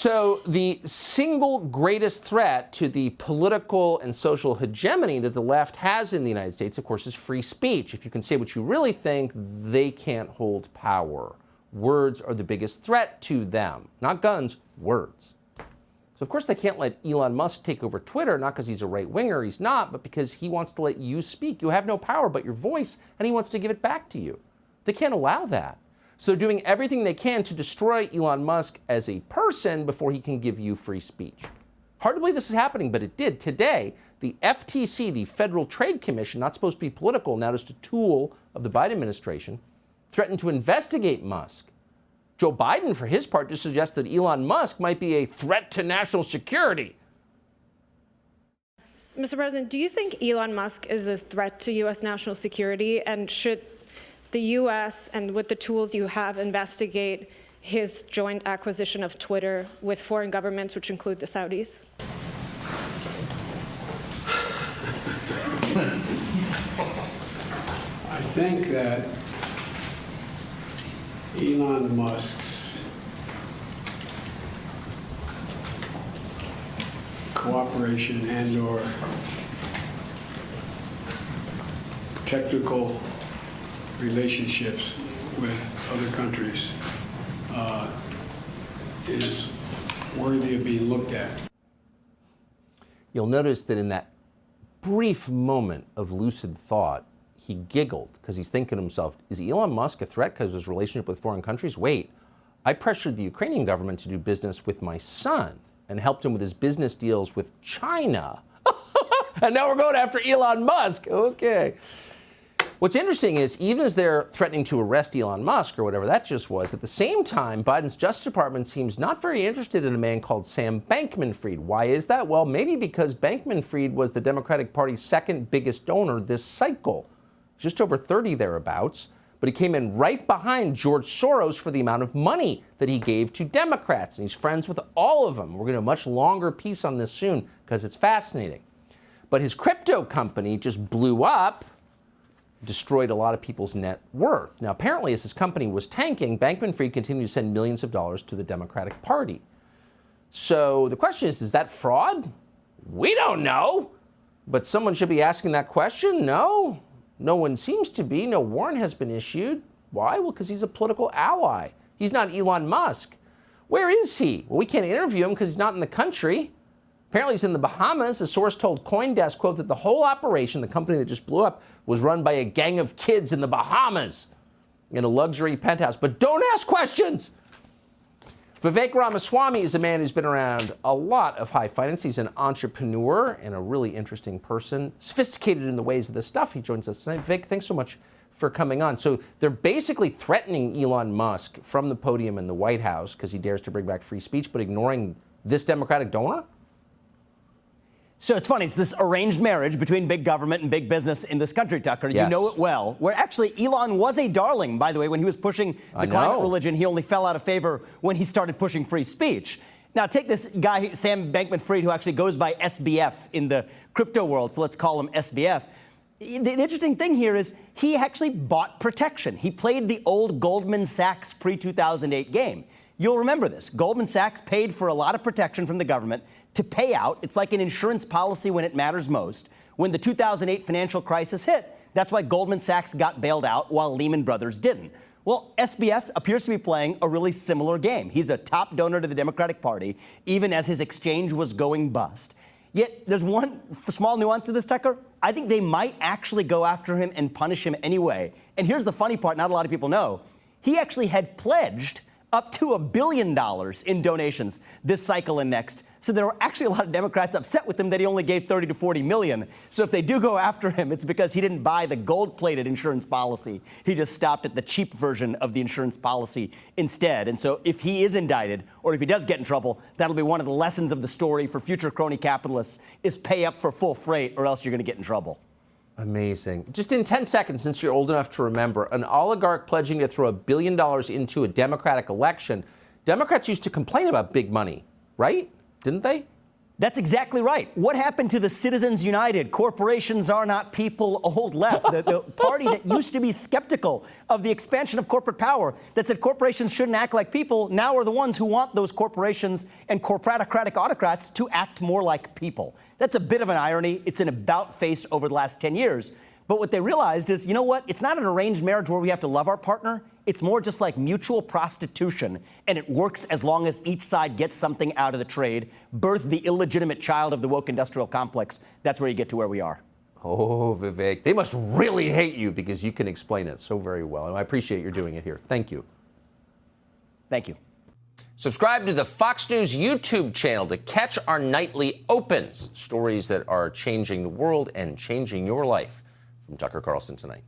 So the single greatest threat to the political and social hegemony that the left has in the United States, of course, is free speech. If you can say what you really think, they can't hold power. Words are the biggest threat to them. Not guns, words. So, of course, they can't let Elon Musk take over Twitter, not because he's a right-winger, he's not, but because he wants to let you speak. You have no power but your voice, and he wants to give it back to you. They can't allow that. So they're doing everything they can to destroy Elon Musk as a person before he can give you free speech. Hard to believe this is happening, but it did. Today, the FTC, the Federal Trade Commission, not supposed to be political, now just a tool of the Biden administration, threatened to investigate Musk. Joe Biden, for his part, just suggests that Elon Musk might be a threat to national security. Mr. President, do you think Elon Musk is a threat to U.S. national security, and should the U.S. and with the tools you have investigate his joint acquisition of Twitter with foreign governments, which include the Saudis? I think that Elon Musk's cooperation and/or technical relationships with other countries is worthy of being looked at. You'll notice that in that brief moment of lucid thought, he giggled because he's thinking to himself, is Elon Musk a threat because of his relationship with foreign countries? Wait, I pressured the Ukrainian government to do business with my son and helped him with his business deals with China. And now we're going after Elon Musk. Okay. What's interesting is, even as they're threatening to arrest Elon Musk, or whatever that just was, at the same time, Biden's Justice Department seems not very interested in a man called Sam Bankman-Fried. Why is that? Well, maybe because Bankman-Fried was the Democratic Party's second biggest donor this cycle, just over 30 thereabouts, but he came in right behind George Soros for the amount of money that he gave to Democrats, and he's friends with all of them. We're going to have a much longer piece on this soon because it's fascinating. But his crypto company just blew up, destroyed a lot of people's net worth. Now, apparently, as his company was tanking, Bankman-Fried continued to send millions of dollars to the Democratic Party. So the question is that fraud? We don't know. But someone should be asking that question? No. No one seems to be. No warrant has been issued. Why? Well, because he's a political ally. He's not Elon Musk. Where is he? Well, we can't interview him because he's not in the country. Apparently, he's in the Bahamas. A source told CoinDesk, quote, that the whole operation, the company that just blew up, was run by a gang of kids in the Bahamas in a luxury penthouse. But don't ask questions. Vivek Ramaswamy is a man who's been around a lot of high finance. He's an entrepreneur and a really interesting person, sophisticated in the ways of this stuff. He joins us tonight. Vivek, thanks so much for coming on. So they're basically threatening Elon Musk from the podium in the White House because he dares to bring back free speech, but ignoring this Democratic donor? So it's funny, it's this arranged marriage between big government and big business in this country, Tucker. Yes. You know it well. Where actually Elon was a darling, by the way, when he was pushing the climate religion. He only fell out of favor when he started pushing free speech. Now take this guy, Sam Bankman-Fried, who actually goes by SBF in the crypto world, so let's call him SBF. The interesting thing here is he actually bought protection. He played the old Goldman Sachs pre-2008 game. You'll remember this. Goldman Sachs paid for a lot of protection from the government to pay out. It's like an insurance policy when it matters most. When the 2008 financial crisis hit, that's why Goldman Sachs got bailed out while Lehman Brothers didn't. Well, SBF appears to be playing a really similar game. He's a top donor to the Democratic Party, even as his exchange was going bust. Yet there's one small nuance to this, Tucker. I think they might actually go after him and punish him anyway. And here's the funny part, not a lot of people know. He actually had pledged up to $1 billion in donations this cycle and next. So there were actually a lot of Democrats upset with him that he only gave 30 to 40 million. So if they do go after him, it's because he didn't buy the gold-plated insurance policy. He just stopped at the cheap version of the insurance policy instead. And so if he is indicted, or if he does get in trouble, that'll be one of the lessons of the story for future crony capitalists is pay up for full freight or else you're going to get in trouble. Amazing. Just in 10 seconds, since you're old enough to remember, an oligarch pledging to throw $1 billion into a Democratic election. Democrats used to complain about big money, right? Didn't they? That's exactly right. What happened to the Citizens United, corporations are not people, old left, the party that used to be skeptical of the expansion of corporate power, that said corporations shouldn't act like people, now are the ones who want those corporations and corporatocratic autocrats to act more like people. That's a bit of an irony. It's an about-face over the last 10 years. But what they realized is, you know what? It's not an arranged marriage where we have to love our partner. It's more just like mutual prostitution, and it works as long as each side gets something out of the trade. Birth the illegitimate child of the woke industrial complex. That's where you get to where we are. Oh, Vivek, they must really hate you because you can explain it so very well. And I appreciate your doing it here. Thank you. Thank you. Subscribe to the Fox News YouTube channel to catch our nightly opens, stories that are changing the world and changing your life. From Tucker Carlson Tonight.